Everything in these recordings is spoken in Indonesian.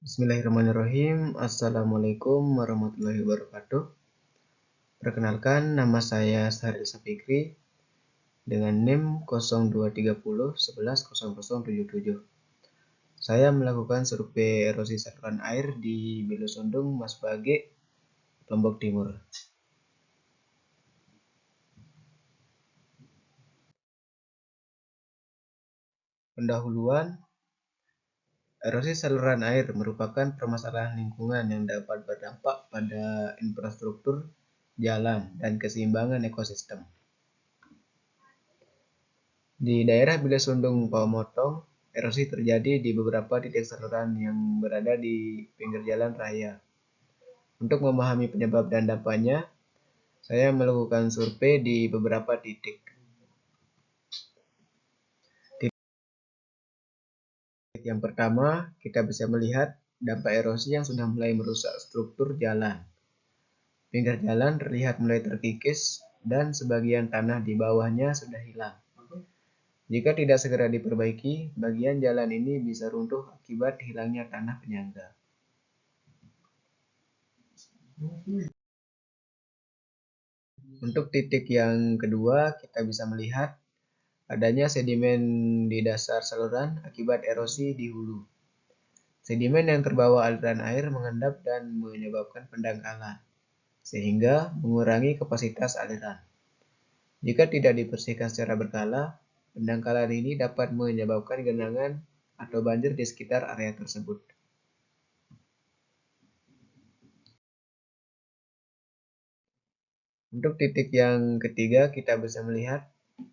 Bismillahirrahmanirrahim. Assalamualaikum warahmatullahi wabarakatuh. Perkenalkan, nama saya Sahril Safikri dengan NIM 0230110077. Saya melakukan survei erosi saluran air di Bilosondong, Masbage, Lombok Timur. Pendahuluan, erosi saluran air merupakan permasalahan lingkungan yang dapat berdampak pada infrastruktur, jalan, dan keseimbangan ekosistem. Di daerah Bilosondong Pamotong, erosi terjadi di beberapa titik saluran yang berada di pinggir jalan raya. Untuk memahami penyebab dan dampaknya, saya melakukan survei di beberapa titik. Titik yang pertama, kita bisa melihat dampak erosi yang sudah mulai merusak struktur jalan. Pinggir jalan terlihat mulai terkikis dan sebagian tanah di bawahnya sudah hilang. Jika tidak segera diperbaiki, bagian jalan ini bisa runtuh akibat hilangnya tanah penyangga. Untuk titik yang kedua, kita bisa melihat adanya sedimen di dasar saluran akibat erosi di hulu. Sedimen yang terbawa aliran air mengendap dan menyebabkan pendangkalan, sehingga mengurangi kapasitas aliran. Jika tidak dibersihkan secara berkala, pendangkalan ini dapat menyebabkan genangan atau banjir di sekitar area tersebut. Untuk titik yang ketiga, kita bisa melihat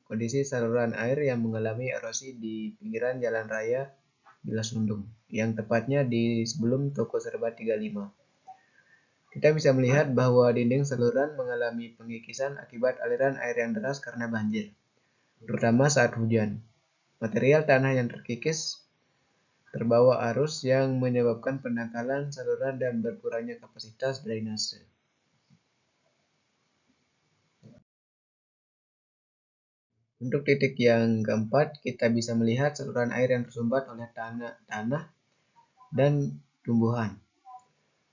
kondisi saluran air yang mengalami erosi di pinggiran jalan raya Bilosondong, yang tepatnya di sebelum toko Serba 35. Kita bisa melihat bahwa dinding saluran mengalami pengikisan akibat aliran air yang deras karena banjir, terutama saat hujan. Material tanah yang terkikis terbawa arus yang menyebabkan pendangkalan saluran dan berkurangnya kapasitas drainase. Untuk titik yang keempat, kita bisa melihat saluran air yang tersumbat oleh tanah dan tumbuhan.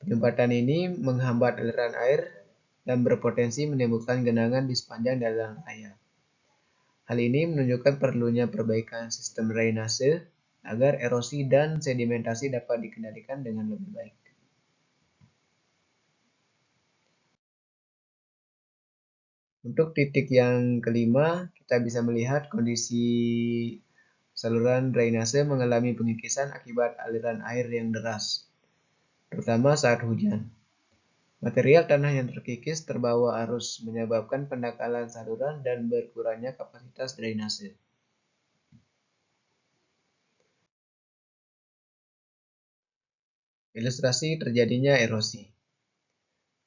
Penyumbatan ini menghambat aliran air dan berpotensi menimbulkan genangan di sepanjang jalan raya. Hal ini menunjukkan perlunya perbaikan sistem drainase agar erosi dan sedimentasi dapat dikendalikan dengan lebih baik. Untuk titik yang kelima, kita bisa melihat kondisi saluran drainase mengalami pengikisan akibat aliran air yang deras, terutama saat hujan. Material tanah yang terkikis terbawa arus menyebabkan pendangkalan saluran dan berkurangnya kapasitas drainase. Ilustrasi terjadinya erosi.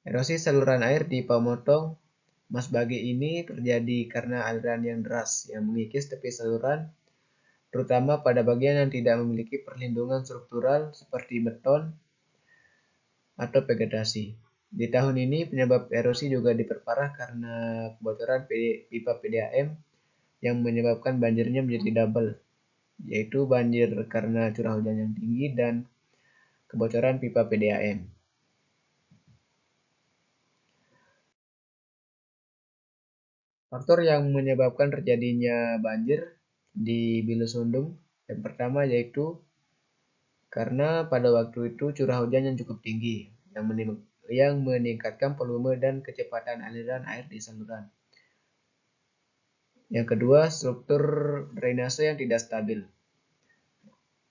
Erosi saluran air di Pamotong, Masbage ini terjadi karena aliran yang deras yang mengikis tepi saluran, terutama pada bagian yang tidak memiliki perlindungan struktural seperti beton atau vegetasi. Di tahun ini penyebab erosi juga diperparah karena kebocoran pipa PDAM yang menyebabkan banjirnya menjadi double, yaitu banjir karena curah hujan yang tinggi dan kebocoran pipa PDAM. Faktor yang menyebabkan terjadinya banjir di Bilosondong yang pertama yaitu karena pada waktu itu curah hujan yang cukup tinggi yang meningkatkan volume dan kecepatan aliran air di saluran. Yang kedua, struktur drainase yang tidak stabil,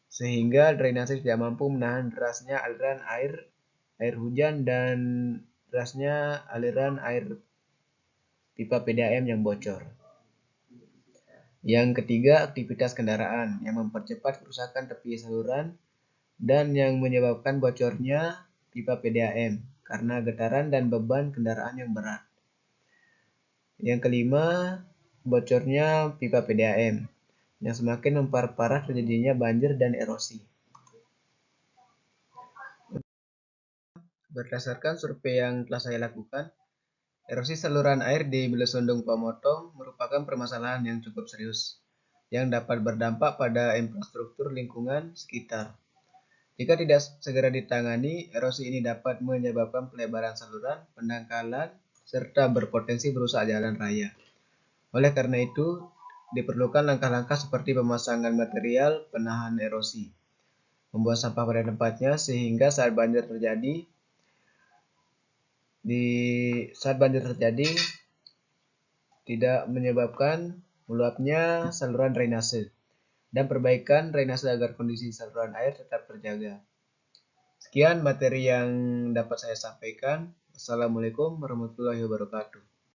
sehingga drainase tidak mampu menahan derasnya aliran air hujan dan derasnya aliran air pipa PDAM yang bocor. Yang ketiga, aktivitas kendaraan yang mempercepat kerusakan tepi saluran dan yang menyebabkan bocornya pipa PDAM karena getaran dan beban kendaraan yang berat. Yang kelima, bocornya pipa PDAM yang semakin memperparah terjadinya banjir dan erosi. Berdasarkan survei yang telah saya lakukan, erosi saluran air di Bilosondong Pamotong merupakan permasalahan yang cukup serius yang dapat berdampak pada infrastruktur lingkungan sekitar. Jika tidak segera ditangani, erosi ini dapat menyebabkan pelebaran saluran, pendangkalan, serta berpotensi merusak jalan raya. Oleh karena itu, diperlukan langkah-langkah seperti pemasangan material penahan erosi, membuang sampah pada tempatnya sehingga saat banjir terjadi tidak menyebabkan meluapnya saluran drainase, dan perbaikan drainase agar kondisi saluran air tetap terjaga. Sekian materi yang dapat saya sampaikan. Wassalamualaikum warahmatullahi wabarakatuh.